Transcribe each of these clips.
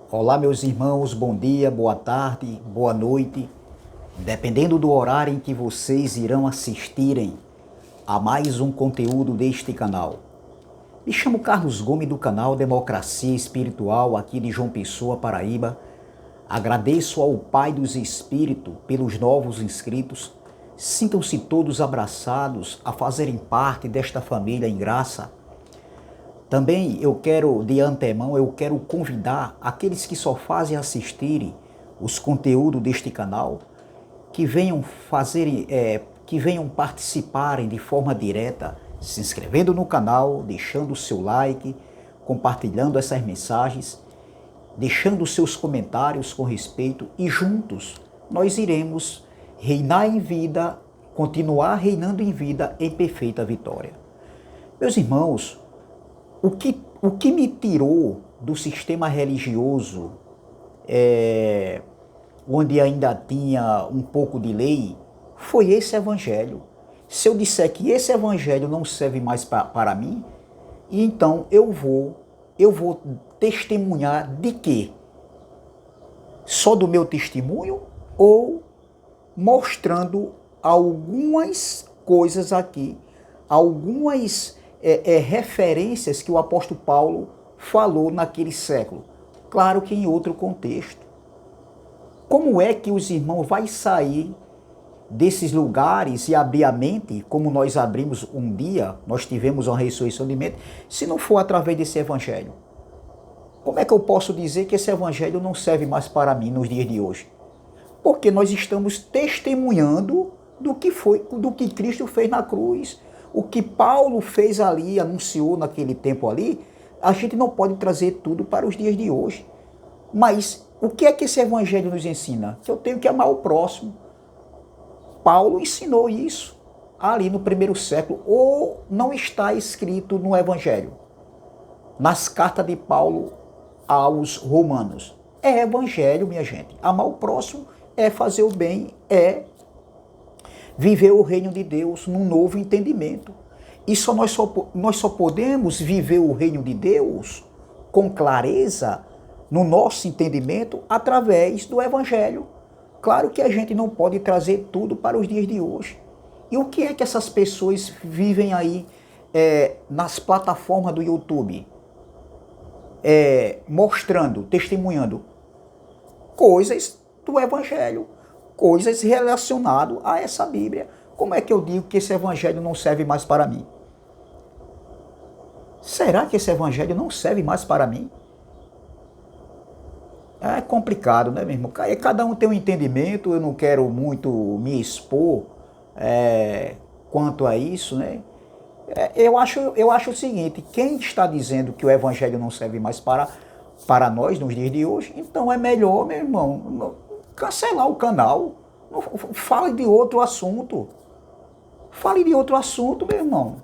Olá, meus irmãos, bom dia, boa tarde, boa noite, dependendo do horário em que vocês irão assistirem a mais um conteúdo deste canal. Me chamo Carlos Gomes do canal Democracia Espiritual aqui de João Pessoa, Paraíba. Agradeço ao Pai dos Espíritos pelos novos inscritos. Sintam-se todos abraçados a fazerem parte desta família em graça. Também de antemão, eu quero convidar aqueles que só fazem assistirem os conteúdos deste canal, que venham participarem de forma direta, se inscrevendo no canal, deixando o seu like, compartilhando essas mensagens, deixando seus comentários com respeito e juntos nós iremos reinar em vida, continuar reinando em vida em perfeita vitória. Meus irmãos, o que me tirou do sistema religioso, onde ainda tinha um pouco de lei, foi esse evangelho. Se eu disser que esse evangelho não serve mais para mim, então eu vou testemunhar de quê? Só do meu testemunho ou mostrando algumas coisas aqui, algumas referências que o apóstolo Paulo falou naquele século. Claro que em outro contexto. Como é que os irmãos vão sair desses lugares e abrir a mente, como nós abrimos um dia, nós tivemos uma ressurreição de mente, se não for através desse evangelho? Como é que eu posso dizer que esse evangelho não serve mais para mim nos dias de hoje? Porque nós estamos testemunhando do que Cristo fez na cruz. O que Paulo fez ali, anunciou naquele tempo ali, a gente não pode trazer tudo para os dias de hoje. Mas o que é que esse evangelho nos ensina? Que eu tenho que amar o próximo. Paulo ensinou isso ali no primeiro século, ou não está escrito no evangelho, nas cartas de Paulo aos romanos. É evangelho, minha gente. Amar o próximo é fazer o bem, é viver o reino de Deus num novo entendimento. E nós só podemos viver o reino de Deus com clareza no nosso entendimento através do evangelho. Claro que a gente não pode trazer tudo para os dias de hoje. E o que é que essas pessoas vivem aí nas plataformas do YouTube? Mostrando, testemunhando coisas do evangelho, coisas relacionadas a essa Bíblia. Como é que eu digo que esse evangelho não serve mais para mim? Será que esse evangelho não serve mais para mim? É complicado, né, meu irmão? Cada um tem um entendimento, eu não quero muito me expor quanto a isso, né? Eu acho o seguinte, quem está dizendo que o evangelho não serve mais para nós nos dias de hoje, então é melhor, meu irmão, cancelar o canal. Fale de outro assunto. Fale de outro assunto, meu irmão.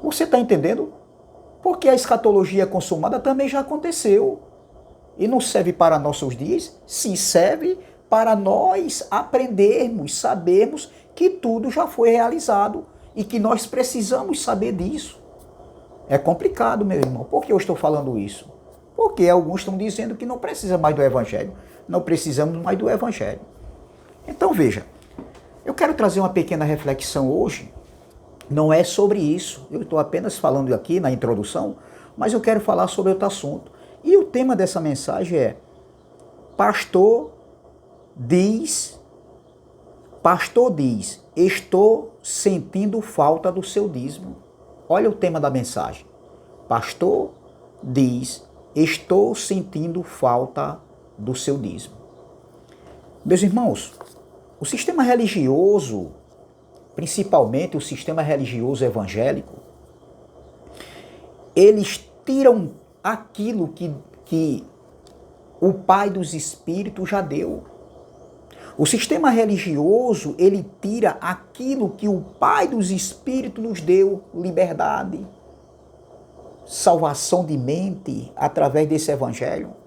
Você está entendendo? Porque a escatologia consumada também já aconteceu. E não serve para nossos dias? Sim, serve para nós aprendermos, sabermos que tudo já foi realizado e que nós precisamos saber disso. É complicado, meu irmão. Por que eu estou falando isso? Porque alguns estão dizendo que não precisa mais do evangelho. Não precisamos mais do evangelho. Então veja, eu quero trazer uma pequena reflexão hoje. Não é sobre isso. Eu estou apenas falando aqui na introdução, mas eu quero falar sobre outro assunto. E o tema dessa mensagem é: Pastor diz, estou sentindo falta do seu dízimo. Olha o tema da mensagem. Pastor diz, estou sentindo falta do seu dízimo. Meus irmãos, o sistema religioso, principalmente o sistema religioso evangélico, eles tiram aquilo que o Pai dos Espíritos já deu. O sistema religioso, ele tira aquilo que o Pai dos Espíritos nos deu: liberdade, salvação de mente através desse evangelho.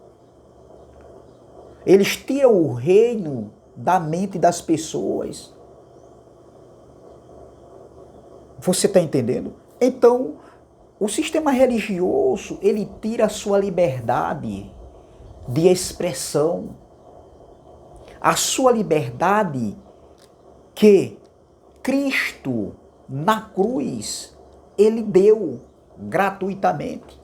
Eles tiram o reino da mente das pessoas. Você está entendendo? Então, o sistema religioso, ele tira a sua liberdade, de expressão, a sua liberdade que Cristo na cruz, ele deu gratuitamente.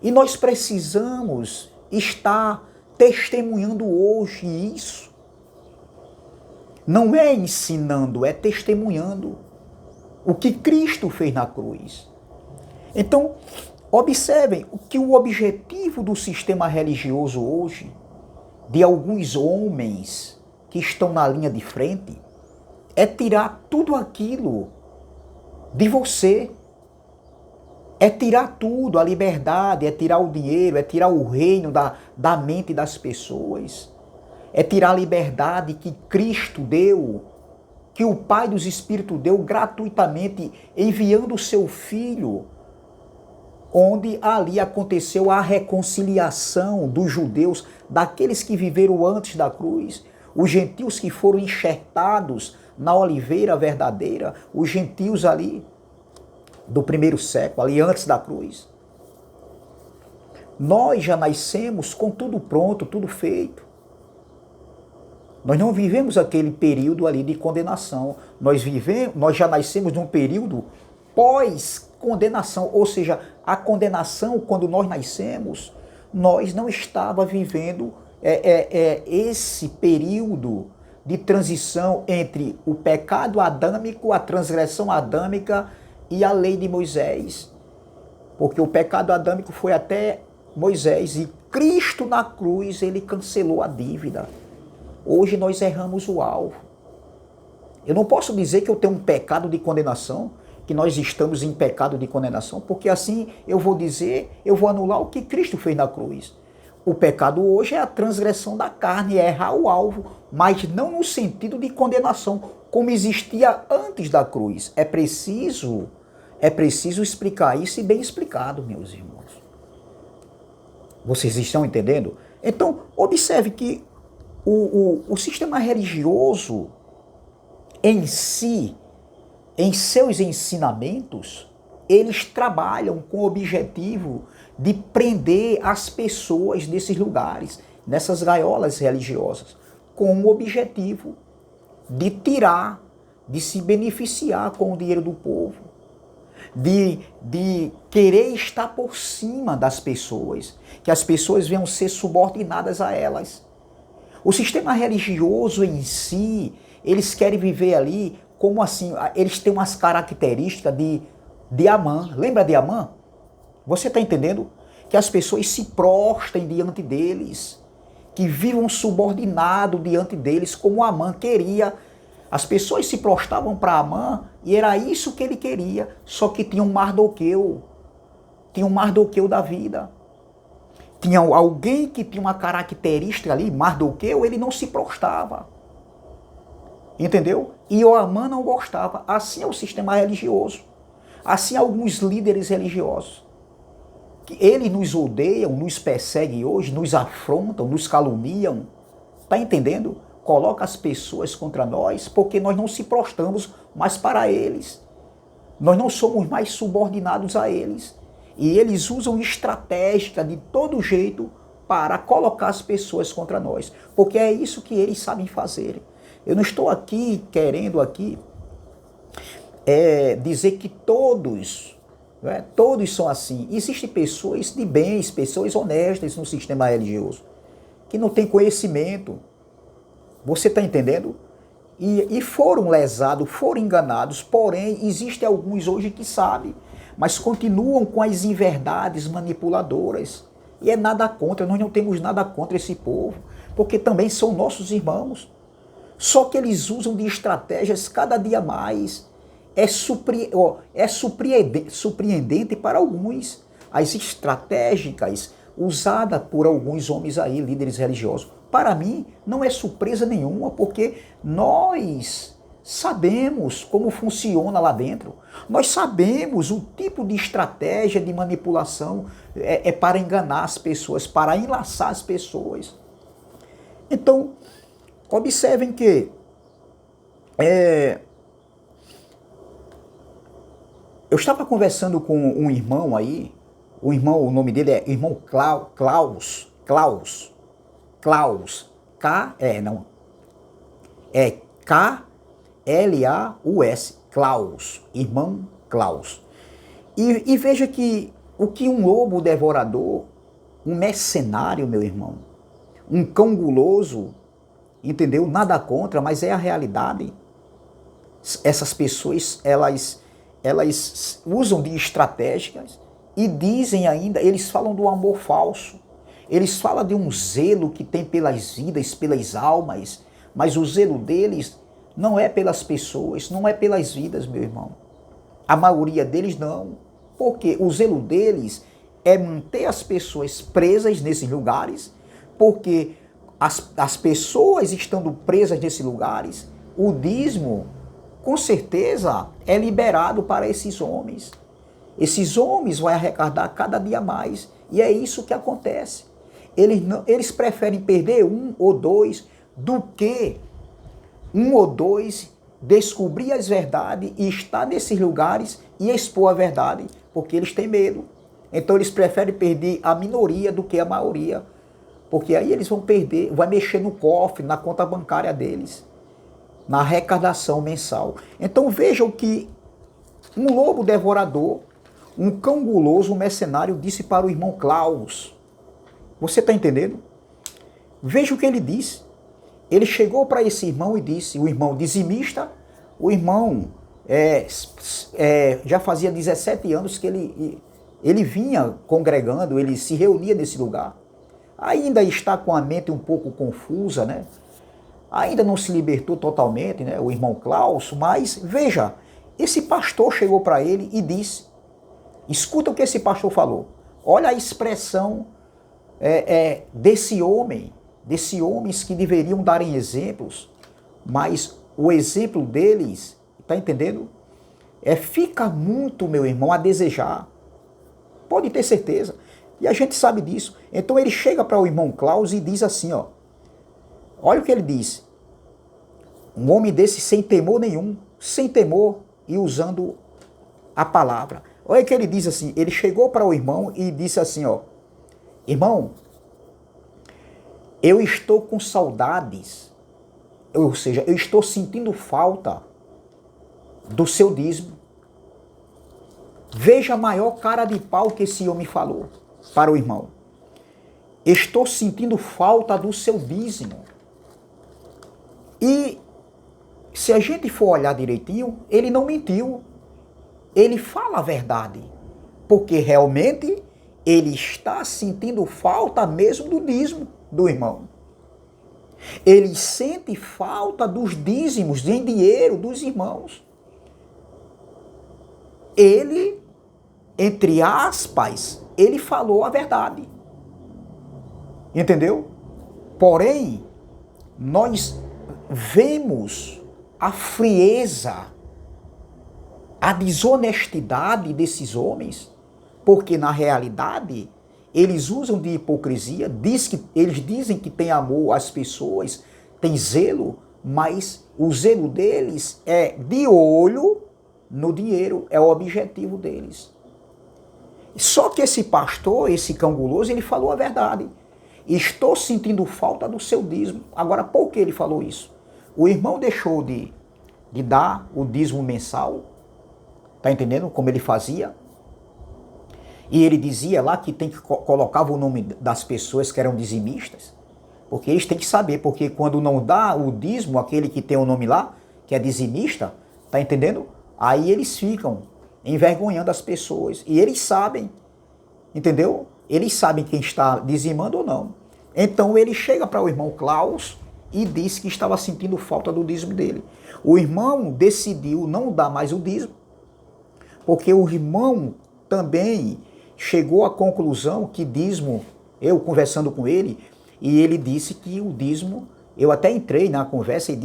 E nós precisamos estar testemunhando hoje isso. Não é ensinando, é testemunhando o que Cristo fez na cruz. Então, observem que o objetivo do sistema religioso hoje, de alguns homens que estão na linha de frente, é tirar tudo aquilo de você. É tirar tudo, a liberdade, é tirar o dinheiro, é tirar o reino da mente das pessoas. É tirar a liberdade que Cristo deu, que o Pai dos Espíritos deu gratuitamente, enviando o seu Filho, onde ali aconteceu a reconciliação dos judeus, daqueles que viveram antes da cruz, os gentios que foram enxertados na oliveira verdadeira, os gentios ali do primeiro século, ali antes da cruz. Nós já nascemos com tudo pronto, tudo feito. Nós não vivemos aquele período ali de condenação. Nós já nascemos num período pós-condenação, ou seja, a condenação, quando nós nascemos, nós não estava vivendo esse período de transição entre o pecado adâmico, a transgressão adâmica e a lei de Moisés. Porque o pecado adâmico foi até Moisés e Cristo na cruz, ele cancelou a dívida. Hoje nós erramos o alvo. Eu não posso dizer que eu tenho um pecado de condenação, que nós estamos em pecado de condenação, porque assim eu vou anular o que Cristo fez na cruz. O pecado hoje é a transgressão da carne, é errar o alvo, mas não no sentido de condenação, como existia antes da cruz. É preciso explicar isso e bem explicado, meus irmãos. Vocês estão entendendo? Então, observe que o sistema religioso em si, em seus ensinamentos, eles trabalham com o objetivo de prender as pessoas desses lugares, nessas gaiolas religiosas, com o objetivo de tirar, de se beneficiar com o dinheiro do povo, de querer estar por cima das pessoas, que as pessoas venham ser subordinadas a elas. O sistema religioso em si, eles querem viver ali como assim, eles têm umas características de Amã. Lembra de Amã? Você está entendendo? Que as pessoas se prostrem diante deles, que vivam subordinado diante deles, como Amã queria. As pessoas se prostravam para Amã e era isso que ele queria, só que tinha um Mardoqueu da vida. Tinha alguém que tinha uma característica ali, Mardoqueu, ele não se prostrava. Entendeu? E o Amã não gostava. Assim é o sistema religioso. Assim alguns líderes religiosos. Eles nos odeiam, nos perseguem hoje, nos afrontam, nos caluniam. Está entendendo? Coloca as pessoas contra nós porque nós não se prostramos mais para eles. Nós não somos mais subordinados a eles. E eles usam estratégia de todo jeito para colocar as pessoas contra nós. Porque é isso que eles sabem fazer. Eu não estou aqui querendo dizer que todos são assim. Existem pessoas de bens, pessoas honestas no sistema religioso, que não têm conhecimento. Você está entendendo? E foram lesados, foram enganados, porém, existem alguns hoje que sabem, mas continuam com as inverdades manipuladoras. E é nada contra, nós não temos nada contra esse povo, porque também são nossos irmãos. Só que eles usam de estratégias cada dia mais. É surpreendente para alguns as estratégicas usadas por alguns homens aí, líderes religiosos. Para mim, não é surpresa nenhuma, porque nós sabemos como funciona lá dentro. Nós sabemos o tipo de estratégia de manipulação para enganar as pessoas, para enlaçar as pessoas. Então, observem que eu estava conversando com um irmão aí, o nome dele é irmão Klaus, Klaus. Klaus. Não. É Klaus. Klaus. Irmão Klaus. E veja que o que um lobo devorador, um mercenário, meu irmão, um cão guloso, entendeu? Nada contra, mas é a realidade. Essas pessoas, elas usam de estratégias e dizem ainda, eles falam do amor falso. Eles falam de um zelo que tem pelas vidas, pelas almas, mas o zelo deles não é pelas pessoas, não é pelas vidas, meu irmão. A maioria deles não, porque o zelo deles é manter as pessoas presas nesses lugares, porque as pessoas estando presas nesses lugares, o dízimo, com certeza, é liberado para esses homens. Esses homens vão arrecadar cada dia mais, e é isso que acontece. Eles preferem perder um ou dois do que um ou dois descobrir as verdades e estar nesses lugares e expor a verdade, porque eles têm medo. Então eles preferem perder a minoria do que a maioria, porque aí eles vão perder, vai mexer no cofre, na conta bancária deles, na arrecadação mensal. Então vejam que um lobo devorador, um cão guloso, um mercenário disse para o irmão Klaus. Você está entendendo? Veja o que ele disse. Ele chegou para esse irmão e disse, o irmão dizimista, o irmão já fazia 17 anos que ele vinha congregando, ele se reunia nesse lugar. Ainda está com a mente um pouco confusa, né? Ainda não se libertou totalmente, né? O irmão Klaus, mas veja, esse pastor chegou para ele e disse, escuta o que esse pastor falou. Olha a expressão desses homens que deveriam darem exemplos, mas o exemplo deles, tá entendendo? Fica muito, meu irmão, a desejar. Pode ter certeza. E a gente sabe disso. Então ele chega para o irmão Klaus e diz assim, ó. Olha o que ele disse. Um homem desse sem temor nenhum, sem temor e usando a palavra. Olha o que ele diz assim. Ele chegou para o irmão e disse assim, ó. Irmão, eu estou com saudades, ou seja, eu estou sentindo falta do seu dízimo. Veja a maior cara de pau que esse homem falou para o irmão. Estou sentindo falta do seu dízimo. E se a gente for olhar direitinho, ele não mentiu. Ele fala a verdade. Porque realmente ele está sentindo falta mesmo do dízimo do irmão. Ele sente falta dos dízimos em dinheiro dos irmãos. Ele, entre aspas, ele falou a verdade. Entendeu? Porém, nós vemos a frieza, a desonestidade desses homens, porque na realidade eles usam de hipocrisia, eles dizem que tem amor às pessoas, tem zelo, mas o zelo deles é de olho no dinheiro, é o objetivo deles. Só que esse pastor, esse cão guloso, ele falou a verdade. Estou sentindo falta do seu dízimo. Agora, por que ele falou isso? O irmão deixou de dar o dízimo mensal, tá entendendo como ele fazia? E ele dizia lá que colocava o nome das pessoas que eram dizimistas, porque eles têm que saber, porque quando não dá o dízimo, aquele que tem o nome lá, que é dizimista, tá entendendo? Aí eles ficam envergonhando as pessoas, e eles sabem, entendeu? Eles sabem quem está dizimando ou não. Então ele chega para o irmão Klaus e disse que estava sentindo falta do dízimo dele. O irmão decidiu não dar mais o dízimo, porque o irmão também chegou à conclusão que dízimo, eu conversando com ele, e ele disse que o dízimo, eu até entrei na conversa e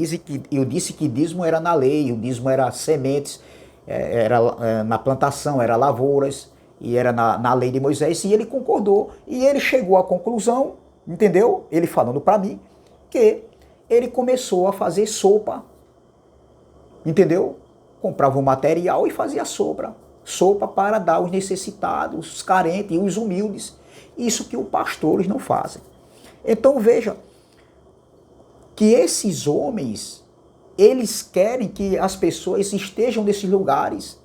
eu disse que dízimo era na lei, o dízimo era sementes, era na plantação, era lavouras, e era na lei de Moisés, e ele concordou. E ele chegou à conclusão, entendeu? Ele falando para mim, que ele começou a fazer sopa, entendeu? Comprava um material e fazia sopa para dar aos necessitados, os carentes e os humildes. Isso que os pastores não fazem. Então veja que esses homens, eles querem que as pessoas estejam nesses lugares.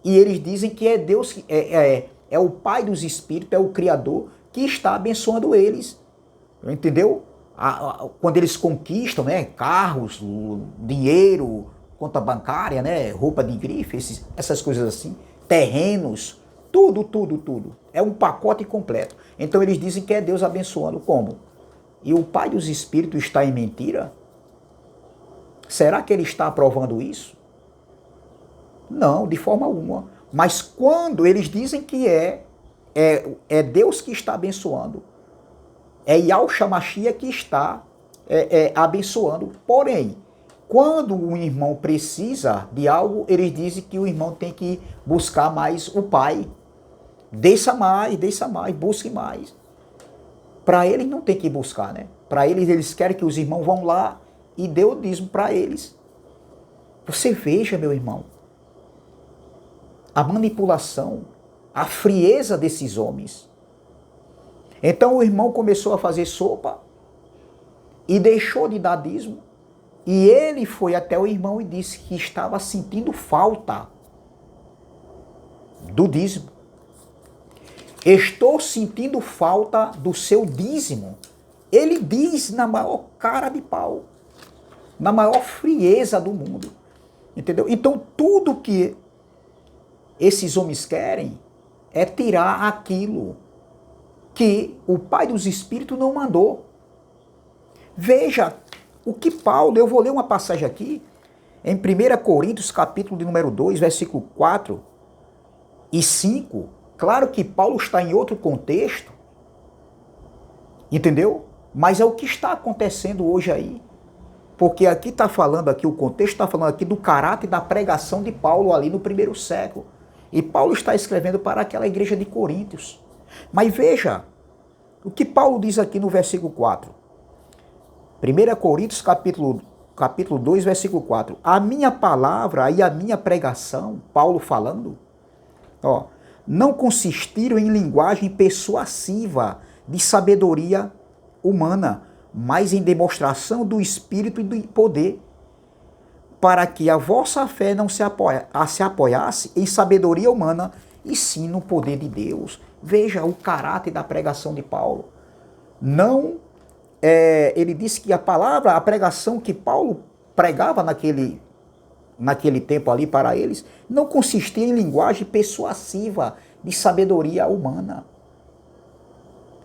E eles dizem que é Deus, é o Pai dos Espíritos, é o Criador, que está abençoando eles. Entendeu? Quando eles conquistam, né, carros, dinheiro, conta bancária, né, roupa de grife, essas coisas assim, terrenos, tudo. É um pacote completo. Então eles dizem que é Deus abençoando. Como? E o Pai dos Espíritos está em mentira? Será que ele está aprovando isso? Não, de forma alguma. Mas quando eles dizem que é Deus que está abençoando, é Yahshua Mashiach que está abençoando. Porém, quando o irmão precisa de algo, eles dizem que o irmão tem que buscar mais o Pai. Desça mais, busque mais. Para eles não tem que buscar, né? Para eles querem que os irmãos vão lá e dê o dízimo para eles. Você veja, meu irmão, a manipulação, a frieza desses homens. Então o irmão começou a fazer sopa e deixou de dar dízimo. E ele foi até o irmão e disse que estava sentindo falta do dízimo. Estou sentindo falta do seu dízimo. Ele diz na maior cara de pau, na maior frieza do mundo. Entendeu? Então tudo que esses homens querem é tirar aquilo que o Pai dos Espíritos não mandou. Veja o que Paulo, eu vou ler uma passagem aqui, em 1 Coríntios, capítulo de número 2, versículo 4 e 5. Claro que Paulo está em outro contexto, entendeu? Mas é o que está acontecendo hoje aí. Porque aqui está falando, aqui o contexto está falando aqui do caráter da pregação de Paulo ali no primeiro século. E Paulo está escrevendo para aquela igreja de Coríntios. Mas veja o que Paulo diz aqui no versículo 4. 1 Coríntios capítulo 2, versículo 4. A minha palavra e a minha pregação, Paulo falando, não consistiram em linguagem persuasiva de sabedoria humana, mas em demonstração do Espírito e do poder, para que a vossa fé não se apoiasse em sabedoria humana, e sim no poder de Deus. Veja o caráter da pregação de Paulo. Ele disse que a pregação que Paulo pregava naquele tempo ali para eles, não consistia em linguagem persuasiva de sabedoria humana,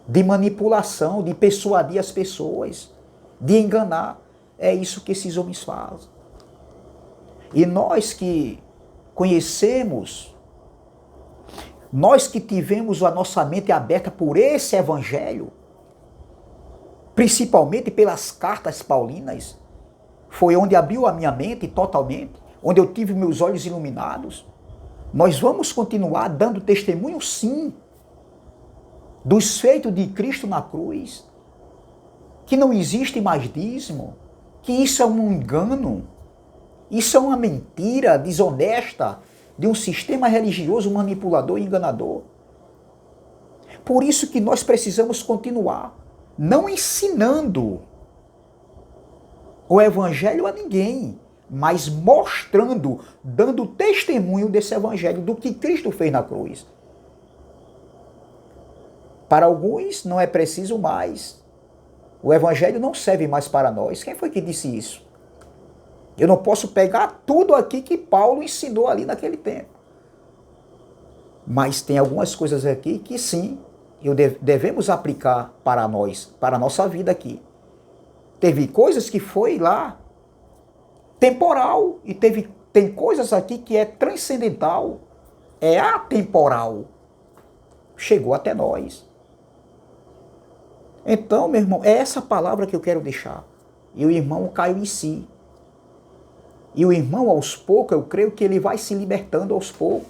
de manipulação, de persuadir as pessoas, de enganar. É isso que esses homens fazem. E nós que conhecemos, nós que tivemos a nossa mente aberta por esse evangelho, principalmente pelas cartas paulinas, foi onde abriu a minha mente totalmente, onde eu tive meus olhos iluminados. Nós vamos continuar dando testemunho, sim, dos feitos de Cristo na cruz, que não existe mais dízimo, que isso é um engano, isso é uma mentira desonesta de um sistema religioso manipulador e enganador. Por isso que nós precisamos continuar, não ensinando o evangelho a ninguém, mas mostrando, dando testemunho desse evangelho, do que Cristo fez na cruz. Para alguns não é preciso mais. O evangelho não serve mais para nós. Quem foi que disse isso? Eu não posso pegar tudo aqui que Paulo ensinou ali naquele tempo. Mas tem algumas coisas aqui que sim, devemos aplicar para nós, para a nossa vida aqui. Teve coisas que foi lá temporal e tem coisas aqui que é transcendental, é atemporal. Chegou até nós. Então, meu irmão, é essa palavra que eu quero deixar. E o irmão caiu em si. E o irmão, aos poucos, eu creio que ele vai se libertando aos poucos,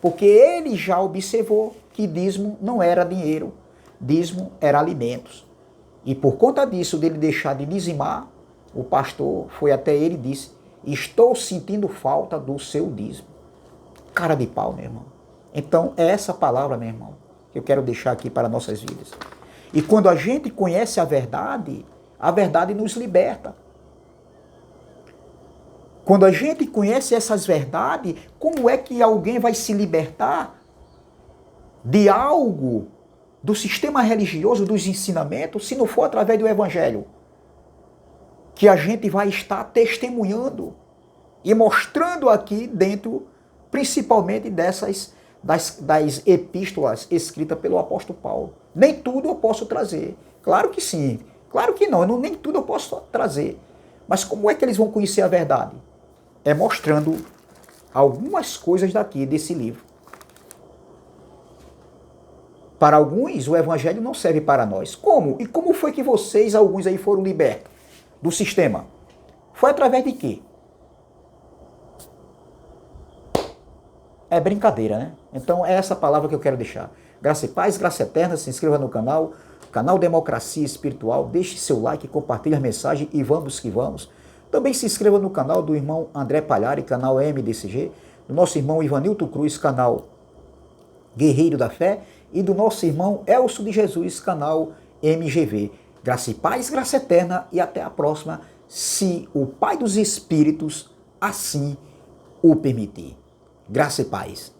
porque ele já observou que dízimo não era dinheiro, dízimo era alimentos. E por conta disso, dele deixar de dizimar, o pastor foi até ele e disse: estou sentindo falta do seu dízimo. Cara de pau, meu irmão. Então, é essa palavra, meu irmão, que eu quero deixar aqui para nossas vidas. E quando a gente conhece a verdade nos liberta. Quando a gente conhece essas verdades, como é que alguém vai se libertar de algo, do sistema religioso, dos ensinamentos, se não for através do Evangelho? Que a gente vai estar testemunhando e mostrando aqui dentro, principalmente das epístolas escritas pelo apóstolo Paulo. Nem tudo eu posso trazer. Claro que sim. Claro que não. Nem tudo eu posso trazer. Mas como é que eles vão conhecer a verdade? É mostrando algumas coisas daqui, desse livro. Para alguns, o evangelho não serve para nós. Como? E como foi que vocês, alguns aí, foram libertos do sistema? Foi através de quê? É brincadeira, né? Então é essa palavra que eu quero deixar. Graça e paz, graça eterna, se inscreva no canal Democracia Espiritual, deixe seu like, compartilhe a mensagem e vamos que vamos. Também se inscreva no canal do irmão André Palhari, canal MDCG, do nosso irmão Ivanilton Cruz, canal Guerreiro da Fé, e do nosso irmão Elcio de Jesus, canal MGV. Graça e paz, graça eterna e até a próxima, se o Pai dos Espíritos assim o permitir. Graça e paz.